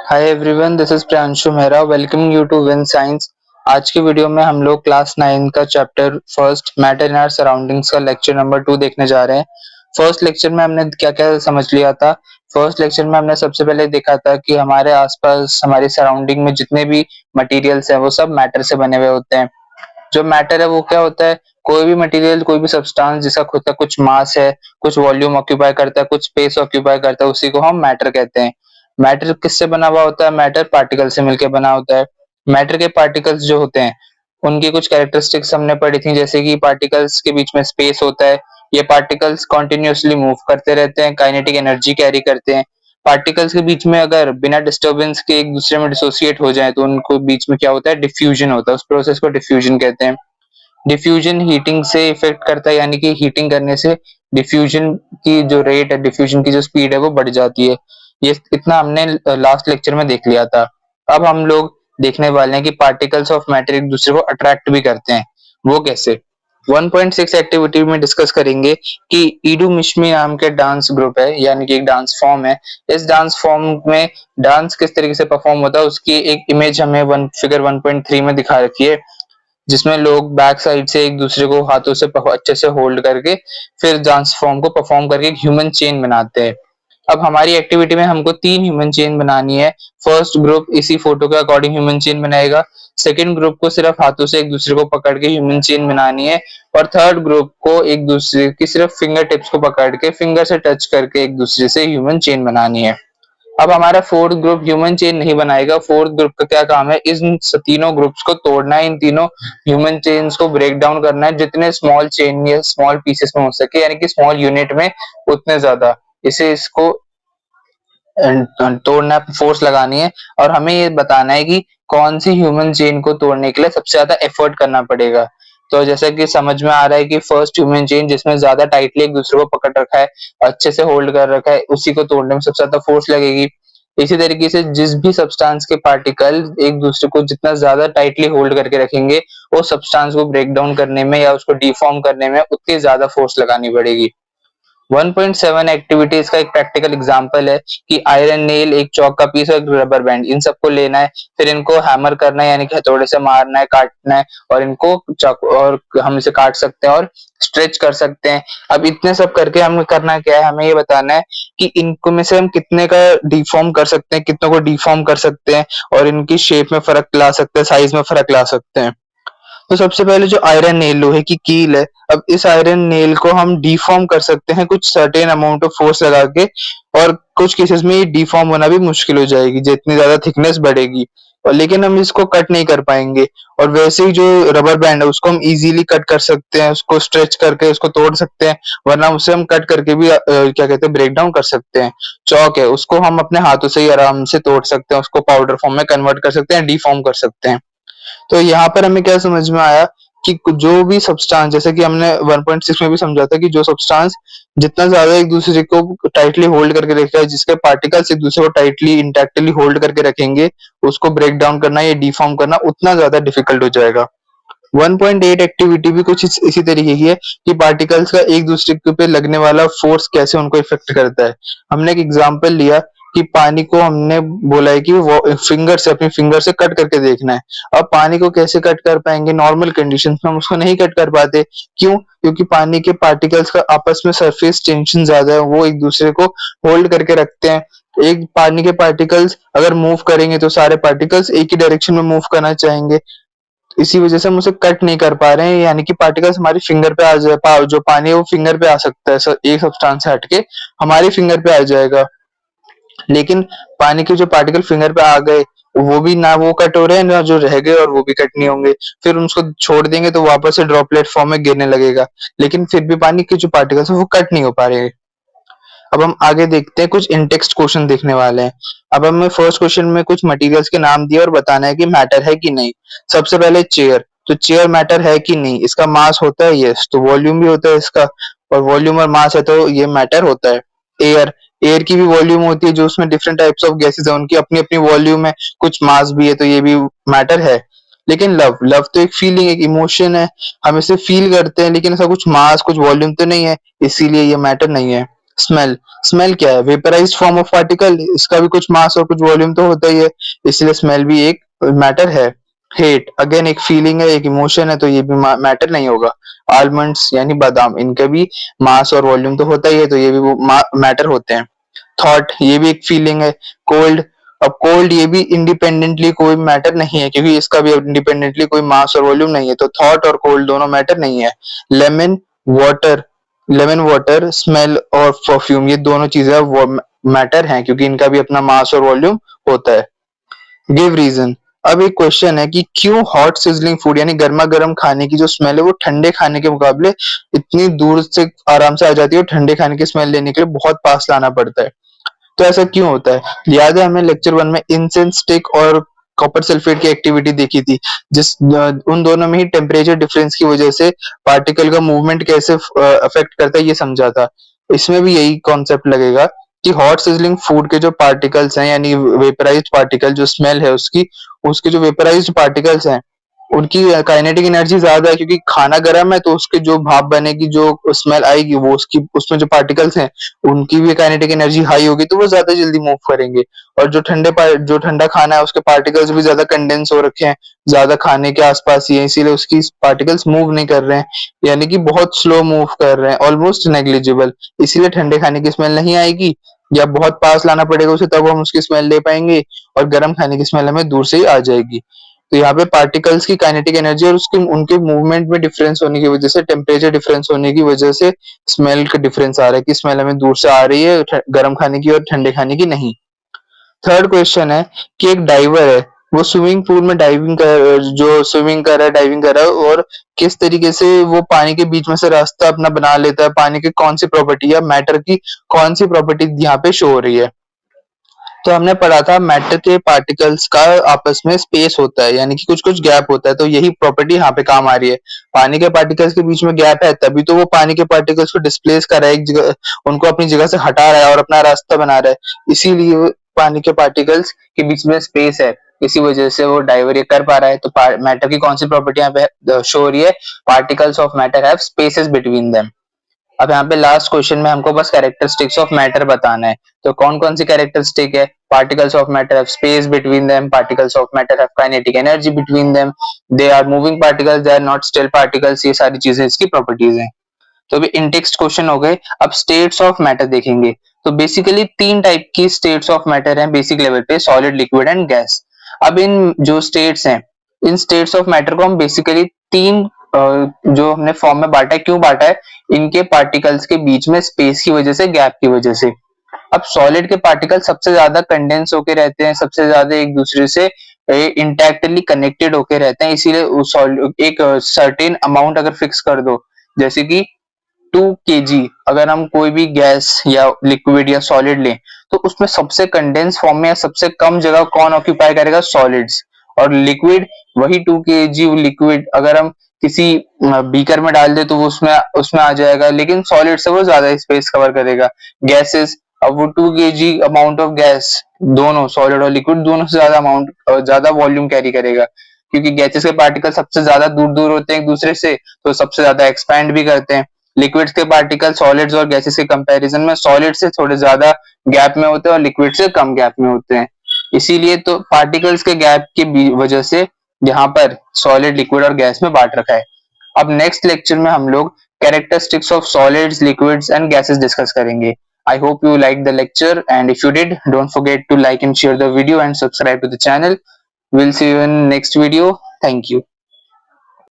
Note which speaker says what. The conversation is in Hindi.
Speaker 1: Hi everyone, this is Priyanshu Mehra welcoming you to win science. आज की वीडियो में हम लोग क्लास 9 का chapter first matter in our surroundings का लेक्चर नंबर 2 देखने जा रहे हैं। फर्स्ट लेक्चर में हमने क्या क्या समझ लिया था। फर्स्ट लेक्चर में हमने सबसे पहले देखा था कि हमारे आसपास हमारी सराउंडिंग में जितने भी मटेरियल्स हैं वो सब मैटर से बने हुए होते हैं। जो मैटर है वो क्या होता है? कोई भी मटेरियल, कोई भी सब्सटेंस जिसका खुद का कुछ मास है, कुछ वॉल्यूम ऑक्यूपाई करता है, कुछ स्पेस ऑक्यूपाई करता है, उसी को हम मैटर कहते हैं। मैटर किससे बना हुआ होता है? मैटर पार्टिकल से मिलकर बना होता है। मैटर के पार्टिकल्स जो होते हैं उनकी कुछ कैरेक्टरिस्टिक्स हमने पढ़ी थी, जैसे कि पार्टिकल्स के बीच में स्पेस होता है। ये पार्टिकल्स कॉन्टिन्यूसली मूव करते रहते हैं, काइनेटिक एनर्जी कैरी करते हैं। पार्टिकल्स के बीच में अगर बिना डिस्टर्बेंस के एक दूसरे में डिसोसिएट हो जाए तो उनको बीच में क्या होता है? डिफ्यूजन होता है। उस प्रोसेस को डिफ्यूजन कहते हैं। डिफ्यूजन हीटिंग से इफेक्ट करता है, यानी कि हीटिंग करने से डिफ्यूजन की जो रेट है, डिफ्यूजन की जो स्पीड है वो बढ़ जाती है। ये इतना हमने लास्ट लेक्चर में देख लिया था। अब हम लोग देखने वाले हैं कि पार्टिकल्स ऑफ मैटर एक दूसरे को अट्रैक्ट भी करते हैं। वो कैसे? 1.6 एक्टिविटी में डिस्कस करेंगे कि ईडू मिश्मी नाम के डांस ग्रुप है, यानी कि एक डांस फॉर्म है। इस डांस फॉर्म में डांस किस तरीके से परफॉर्म होता है उसकी एक इमेज हमें फिगर 1.3 में दिखा रखी है, जिसमें लोग बैक साइड से एक दूसरे को हाथों से अच्छे से होल्ड करके फिर डांस फॉर्म को परफॉर्म करके एक ह्यूमन चेन बनाते हैं। अब हमारी एक्टिविटी में हमको 3 ह्यूमन चेन बनानी है। फर्स्ट ग्रुप इसी फोटो के अकॉर्डिंग ह्यूमन चेन बनाएगा। सेकंड ग्रुप को सिर्फ हाथों से एक दूसरे को पकड़ के ह्यूमन चेन बनानी है। और थर्ड ग्रुप को एक दूसरे की सिर्फ फिंगर टिप्स को पकड़ के फिंगर से टच करके एक दूसरे से ह्यूमन चेन बनानी है। अब हमारा फोर्थ ग्रुप ह्यूमन चेन नहीं बनाएगा। फोर्थ ग्रुप का क्या काम है? इन तीनों ग्रुप्स को तोड़ना है, इन तीनों ह्यूमन चेन्स को ब्रेक डाउन करना है, जितने स्मॉल चेन या स्मॉल पीसेस में हो सके, यानी कि स्मॉल यूनिट में उतने ज्यादा इसे इसको तोड़ना, फोर्स लगानी है। और हमें ये बताना है कि कौन सी ह्यूमन चेन को तोड़ने के लिए सबसे ज्यादा एफर्ट करना पड़ेगा। तो जैसा कि समझ में आ रहा है कि फर्स्ट ह्यूमन चेन जिसमें ज्यादा टाइटली एक दूसरे को पकड़ रखा है, अच्छे से होल्ड कर रखा है, उसी को तोड़ने में सबसे ज्यादा फोर्स लगेगी। इसी तरीके से जिस भी सब्सटेंस के पार्टिकल एक दूसरे को जितना ज्यादा टाइटली होल्ड करके रखेंगे, वो सब्सटेंस को ब्रेक डाउन करने में या उसको डिफॉर्म करने में उतनी ज्यादा फोर्स लगानी पड़ेगी। 1.7 एक्टिविटीज का एक प्रैक्टिकल एग्जांपल है कि आयरन नेल, एक चौक का पीस और एक रबर बैंड, इन सबको लेना है, फिर इनको हैमर करना है, यानी कि हथौड़े से मारना है, काटना है, और इनको और हम इसे काट सकते हैं और स्ट्रेच कर सकते हैं। अब इतने सब करके हमें करना क्या है? हमें ये बताना है कि इनको में से हम कितने का डिफॉर्म कर सकते हैं, कितनों को डिफॉर्म कर सकते हैं, और इनकी शेप में फर्क ला सकते हैं, साइज में फर्क ला सकते हैं। तो सबसे पहले जो आयरन नेल, लोहे की कील है, अब इस आयरन नेल को हम डिफॉर्म कर सकते हैं कुछ सर्टेन अमाउंट ऑफ फोर्स लगा के, और कुछ केसेस में ये डिफॉर्म होना भी मुश्किल हो जाएगी, जितनी ज्यादा थिकनेस बढ़ेगी। और लेकिन हम इसको कट नहीं कर पाएंगे। और वैसे ही जो रबर बैंड है उसको हम इजीली कट कर सकते हैं, उसको स्ट्रेच करके उसको तोड़ सकते हैं, वरना उसे हम कट करके भी क्या कहते हैं, ब्रेक डाउन कर सकते हैं। चौक है, उसको हम अपने हाथों से ही आराम से तोड़ सकते हैं, उसको पाउडर फॉर्म में कन्वर्ट कर सकते हैं, डिफॉर्म कर सकते हैं। तो यहाँ पर हमें क्या समझ में आया कि जो भी सब्सटेंस, जैसे कि हमने 1.6 में भी समझा था कि जो सब्सटेंस जितना ज्यादा एक दूसरे को टाइटली होल्ड करके रखेगा, जिसके पार्टिकल्स एक दूसरे को टाइटली इंटैक्टली होल्ड करके रखेंगे, उसको ब्रेक डाउन करना या डिफॉर्म करना उतना ज्यादा डिफिकल्ट हो जाएगा। 1.8 एक्टिविटी भी कुछ इसी तरीके की है कि पार्टिकल्स का एक दूसरे के पे लगने वाला फोर्स कैसे उनको इफेक्ट करता है। हमने एक एग्जांपल लिया कि पानी को हमने बोला है कि वो फिंगर से, अपनी फिंगर से कट करके देखना है। अब पानी को कैसे कट कर पाएंगे? नॉर्मल कंडीशंस में हम उसको नहीं कट कर पाते। क्यों? क्योंकि पानी के पार्टिकल्स का आपस में सरफेस टेंशन ज्यादा है, वो एक दूसरे को होल्ड करके रखते हैं। एक पानी के पार्टिकल्स अगर मूव करेंगे तो सारे पार्टिकल्स एक ही डायरेक्शन में मूव करना चाहेंगे, इसी वजह से हम उसे कट नहीं कर पा रहे हैं, यानी कि पार्टिकल्स हमारी फिंगर पे आ जाए, जो पानी है वो फिंगर पे आ सकता है, एक सब्सटेंस से हटके हमारी फिंगर पे आ जाएगा। लेकिन पानी के जो पार्टिकल फिंगर पे आ गए, वो भी ना वो कट हो रहे हैं, ना जो रह गए और वो भी कट नहीं होंगे। फिर उसको छोड़ देंगे तो वापस से ड्रॉपलेट फॉर्म में गिरने लगेगा, लेकिन फिर भी पानी के जो पार्टिकल्स है वो कट नहीं हो पा रहे हैं। अब हम आगे देखते हैं, कुछ इंटेक्स्ट क्वेश्चन देखने वाले हैं। अब हमें फर्स्ट क्वेश्चन में कुछ मटेरियल्स के नाम दिए और बताना है कि मैटर है कि नहीं। सबसे पहले चेयर, तो चेयर मैटर है कि नहीं? इसका मास होता है, यस, तो वॉल्यूम भी होता है इसका, और वॉल्यूम और मास है तो ये मैटर होता है। एयर, एयर की भी वॉल्यूम होती है, जो उसमें डिफरेंट टाइप्स ऑफ गैसेस है, उनकी अपनी अपनी वॉल्यूम है, कुछ मास भी है, तो ये भी मैटर है। लेकिन लव, लव तो एक फीलिंग, एक इमोशन है, हम इसे फील करते हैं, लेकिन ऐसा कुछ मास, कुछ वॉल्यूम तो नहीं है, इसीलिए ये मैटर नहीं है।
Speaker 2: स्मेल, स्मेल क्या है? वेपराइज्ड फॉर्म ऑफ पार्टिकल, इसका भी कुछ मास और कुछ वॉल्यूम तो होता ही है, इसलिए स्मेल भी एक मैटर है। हेट अगेन एक फीलिंग है, एक इमोशन है, तो ये भी मैटर नहीं होगा। आलमंड्स यानी बादाम, इनका भी मास और वॉल्यूम तो होता ही है, तो ये भी मैटर होते हैं। थॉट ये भी एक फीलिंग है। कोल्ड, अब कोल्ड ये भी इंडिपेंडेंटली कोई मैटर नहीं है, क्योंकि इसका भी इंडिपेंडेंटली कोई मास और वॉल्यूम नहीं है, तो थॉट और कोल्ड दोनों मैटर नहीं है। Lemon water, lemon water, smell और परफ्यूम, ये दोनों चीजें वो मैटर हैं, क्योंकि इनका भी अपना मास और वॉल्यूम होता है। गिव रीजन, अब एक क्वेश्चन है कि क्यों हॉट सिजलिंग फूड यानी गर्मा गर्म खाने की जो स्मेल है वो ठंडे खाने के मुकाबले इतनी दूर से आराम से आ जाती है, और ठंडे खाने की स्मेल लेने के लिए बहुत पास लाना पड़ता है। तो ऐसा क्यों होता है? याद है हमें लेक्चर 1 में इंसेंस स्टिक और कॉपर सल्फेट की एक्टिविटी देखी थी, जिस उन दोनों में ही टेम्परेचर डिफरेंस की वजह से पार्टिकल का मूवमेंट कैसे अफेक्ट करता है ये समझा था। इसमें भी यही कॉन्सेप्ट लगेगा कि हॉट सिजलिंग फूड के जो पार्टिकल्स हैं यानी वेपराइज्ड पार्टिकल, जो स्मेल है उसकी, उसके जो वेपराइज्ड पार्टिकल्स हैं उनकी काइनेटिक एनर्जी ज्यादा है, क्योंकि खाना गर्म है तो उसके जो भाप बनेगी, जो स्मेल आएगी, वो उसकी उसमें जो पार्टिकल्स हैं उनकी भी काइनेटिक एनर्जी हाई होगी, तो वो ज्यादा जल्दी मूव करेंगे। और जो ठंडा खाना है उसके पार्टिकल्स भी ज्यादा कंडेंस हो रखे हैं, ज्यादा खाने के आसपास ही है, इसीलिए उसकी पार्टिकल्स मूव नहीं कर रहे हैं, यानी कि बहुत स्लो मूव कर रहे हैं, ऑलमोस्ट नेग्लिजिबल। इसीलिए ठंडे खाने की स्मेल नहीं आएगी, या बहुत पास लाना पड़ेगा उसे तब हम उसकी स्मेल ले पाएंगे, और गर्म खाने की स्मेल हमें दूर से ही आ जाएगी। तो यहाँ पे पार्टिकल्स की काइनेटिक एनर्जी और उसके उनके मूवमेंट में डिफरेंस होने की वजह से, टेम्परेचर डिफरेंस होने की वजह से स्मेल का डिफरेंस आ रहा है, कि स्मेल हमें दूर से आ रही है गर्म खाने की और ठंडे खाने की नहीं। थर्ड क्वेश्चन है कि एक डाइवर है, वो स्विमिंग पूल में स्विमिंग कर रहा है, डाइविंग कर रहा है, और किस तरीके से वो पानी के बीच में से रास्ता अपना बना लेता है, पानी की कौन सी प्रॉपर्टी या मैटर की कौन सी प्रॉपर्टी यहाँ पे शो हो रही है। तो हमने पढ़ा था मैटर के पार्टिकल्स का आपस में स्पेस होता है, यानी कि कुछ कुछ गैप होता है, तो यही प्रॉपर्टी यहाँ पे काम आ रही है। पानी के पार्टिकल्स के बीच में गैप है, तभी तो वो पानी के पार्टिकल्स को डिस्प्लेस कर रहा है, एक जगह उनको अपनी जगह से हटा रहा है और अपना रास्ता बना रहा है, इसीलिए वो पानी के पार्टिकल्स के बीच में स्पेस है, इसी वजह से वो डाइवर ये कर पा रहा है। तो मैटर की कौन सी प्रॉपर्टी यहाँ पे शो हो रही है? Particles of matter have spaces between them. अब यहाँ पे लास्ट क्वेश्चन में हमको बस कैरेक्टरिस्टिक्स ऑफ मैटर बताना है। तो कौन कौन सी कैरेक्टरिस्टिक है? Particles of matter have space between them, particles of matter have kinetic energy between them, they are moving particles, they are not still particles, ये सारी चीजें इसकी प्रॉपर्टीज हैं। तो अभी इन टेक्स्ट क्वेश्चन हो गए। अब स्टेट्स ऑफ मैटर देखेंगे। तो बेसिकली 3 टाइप की स्टेट्स ऑफ मैटर हैं बेसिक लेवल पे, सॉलिड, लिक्विड एंड गैस। अब इन जो स्टेट्स हैं, इन स्टेट्स ऑफ मैटर को हम बेसिकली 3 जो हमने फॉर्म में बांटा है। क्यों बांटा है? इनके पार्टिकल्स के बीच में स्पेस की वजह से, गैप की वजह से। अब सॉलिड के पार्टिकल सबसे ज्यादा कंडेंस होके रहते हैं, सबसे ज्यादा एक दूसरे से इंटैक्टली कनेक्टेड होके रहते हैं, इसीलिए एक सर्टेन अमाउंट अगर फिक्स कर दो, जैसे कि 2 kg, अगर हम कोई भी गैस या लिक्विड या सॉलिड लें, तो उसमें सबसे कंडेंस फॉर्म में या सबसे कम जगह कौन ऑक्यूपाई करेगा? सॉलिड्स। और लिक्विड वही 2 kg लिक्विड अगर हम किसी बीकर में डाल दे तो वो उसमें उसमें आ जाएगा, लेकिन सॉलिड से वो ज्यादा स्पेस कवर करेगा। गैसेस, अब वो 2 kg अमाउंट ऑफ गैस, दोनों सॉलिड और लिक्विड दोनों से ज्यादा अमाउंट, ज्यादा वॉल्यूम कैरी करेगा, क्योंकि गैसेस के पार्टिकल सबसे ज्यादा दूर दूर होते हैं एक दूसरे से, तो सबसे ज्यादा एक्सपैंड भी करते हैं। लिक्विड्स के पार्टिकल सॉलिड्स और गैसेस के कंपैरिजन में सॉलिड से थोड़े ज्यादा गैप में होते हैं और लिक्विड से कम गैप में होते हैं, इसीलिए तो पार्टिकल्स के गैप की वजह से यहाँ पर सॉलिड, लिक्विड और गैस में बांट रखा है। अब नेक्स्ट लेक्चर में हम लोग characteristics of solids, liquids and gases discuss करेंगे। I hope you liked the lecture, and if you did, don't forget to like and share the video and subscribe to the channel. We'll see you in next video. Thank you.